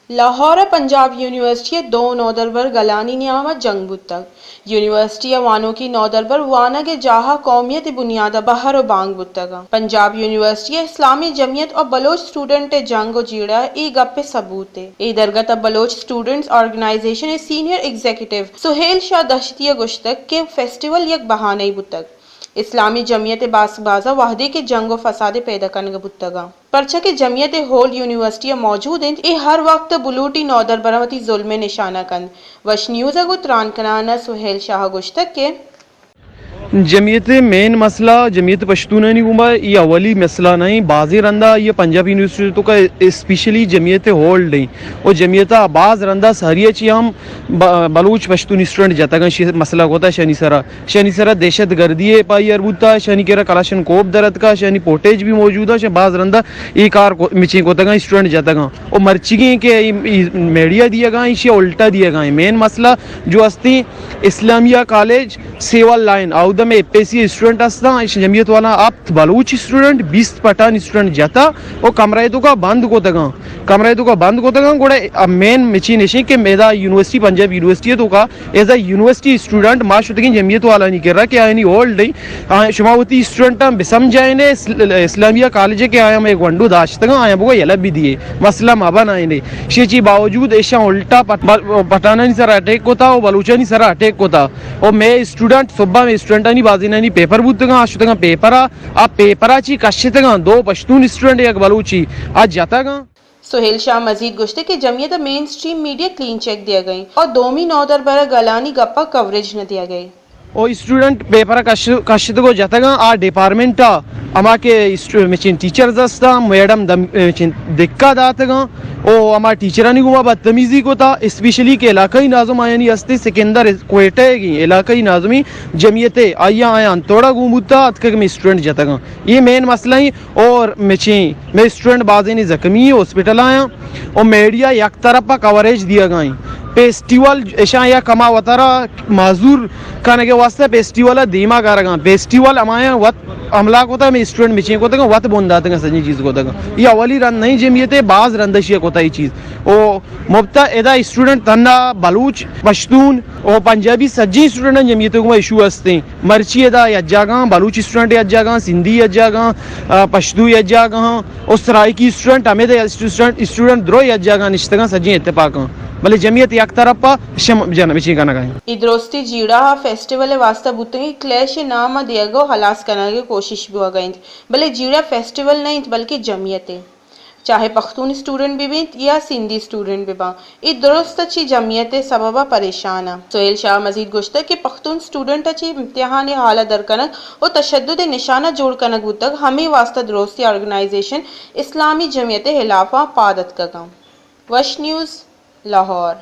Lahore Punjab university دو نودربر گلانی نیامہ جنگ بتگ university وانوں کی نودربر وانگ جاہا قومیت بنیادہ بہر و بانگ بتگا پنجاب یونیورسٹی اسلامی جمعیت اور بلوچ اسٹوڈنٹ جنگ و جیڑا ای گپ ثبوت ای درگت Baloch students organisation senior executive Sohail Shah دہشتی گشتگ کے فیسٹیول یک بہانے بتگ اسلامی جمعیت بازا وحدے کے جنگ و فساد پیدا کرنے بتگا پرچہ کے جمعیت ہول یونیورسٹی موجود ہیں ای ہر وقت بلوٹی نودر برمتی ظلم نشانہ کند وش نیوز اگو تران کنانا سہیل شاہ گشتگ کے جمعیت مین مسئلہ جمعیت پشتونانی گوما یہ اولی مسئلہ نہیں بازی رندہ یہ پنجاب یونیورسٹی تو کا اسپیشلی جمعیت ہولڈ نہیں اور جمعیت بعض رندہ سہریہ چی ہم بلوچ پشتون اسٹوڈنٹ جاتا گا مسئلہ ہوتا ہے شنی سرا دہشت گردی پائی اربوتا شنی کہرا کلاشن کوپ درد کا شنی پوٹیج بھی موجود ہے بعض رندہ یہ کار مچیں ہوتا گا اسٹوڈنٹ جاتا گا اور مرچی گئے کہ میڈیا دیا گا اسے الٹا دیا گا مین مسئلہ جو ہستی اسلامیہ کالج سیول لائن آؤ میں پی سی اسٹوڈنٹ ہستا جمعیت والا آپ بلوچ اسٹوڈنٹ 20 پٹھان اسٹوڈنٹ جاتا اور کمرہ تو کا بند کو تگا گوڑا مین مچی نشین کہ میرا یونیورسٹی پنجاب یونیورسٹی تو کا ایز اے یونیورسٹی اسٹوڈنٹ ماں شدگی جمعیت والا نہیں کر رہا کہ آئینی اولڈ نہیں شماوتی اسٹوڈنٹ بسم جائیں نے اسلامیہ کالج کے آیا میں ایک ونڈو داشتگا آیا بگو یلب بھی دیے مسئلہ مابا نہ آئینے شیچی باوجود ایشا الٹا پٹھانا نہیں سر اٹیک کو تھا اور بلوچا نہیں سر اٹیک کو تھا اور میں اسٹوڈنٹ صبح میں اسٹوڈنٹ بازی نہیں پیپر بوتگا آشتگا پیپرا آپ پیپرا چی کشتگا دو پشتون اسٹوڈنٹ ایک بلوچی آج جاتا گا سہیل شاہ مزید گشتے کہ جمعیت مین سٹریم میڈیا کلین چیک دیا گئی اور دومی نودر برا گلانی گپا کوریج نہ دیا گئی اور اسٹوڈنٹ پیپر کشت کو جاتا گا آ ڈپارٹمنٹ اما کے مچین ٹیچرز ہستا میڈم دکا داتا گا او اما ٹیچرانی گوا بدتمیزی کو تھا اسپیشلی کے علاقائی ناظم آیانی ہستے سکندر کوئٹہ گئی علاقائی ناظمی جمعیت آیا انتوڑا گومتا اتکا میں اسٹوڈنٹ جاتا گا یہ مین مسئلہ ہی اور میں اسٹوڈنٹ بازی نے زخمی ہاسپٹل آیا اور میڈیا یک طرف کوریج دیا گئی فیسٹیول ایشا یا کما وطارا معذور کھانے کے واسطے فیسٹیول دیما کارگاں فیسٹیول امایا وط عملہ کو تھا میں اسٹوڈنٹ مچیں کو تھا وط بونداتا گا سجنی چیز کو تھا یہ اولی رن نہیں جمعیت ہے بعض رندشیہ کو تھا یہ چیز او مبتا ادا اسٹوڈنٹ تنہ بلوچ پشتون اور پنجابی سجی اسٹوڈنٹ جمعیتوں کو ایشو ہستے ہیں مرچی ادا یجا گاں بلوچ اسٹوڈنٹ یجا گاں سندھی یجا گاں پشتو یجا گاں اور سرائکی اسٹوڈنٹ ہمیں اسٹوڈنٹ درو یجا گاں نشتگاں سجی اتفاقاں بلے جمعیت یک طرف شم جانا بچی کرنا گئے ادروستی جیڑا فیسٹیول واسطہ بوتنگی کلیش نام دیا گو ہلاس کرنے کی کوشش بھی ہو گئی بلے جیڑا فیسٹیول نہیں بلکہ جمعیت ہے چاہے پختون اسٹوڈنٹ بھی بینت یا سندھی اسٹوڈنٹ بھی بان ای درست اچھی جمعیت سببا پریشان ہے سہیل شاہ مزید گوشتا کہ پختون اسٹوڈنٹ اچھی امتحان حالہ درکنک اور تشدد نشانہ جوڑ کنک بوتک ہمیں واسطہ درستی آرگنائزیشن اسلامی جمعیت خلافہ پادت کا کام وش نیوز لاہور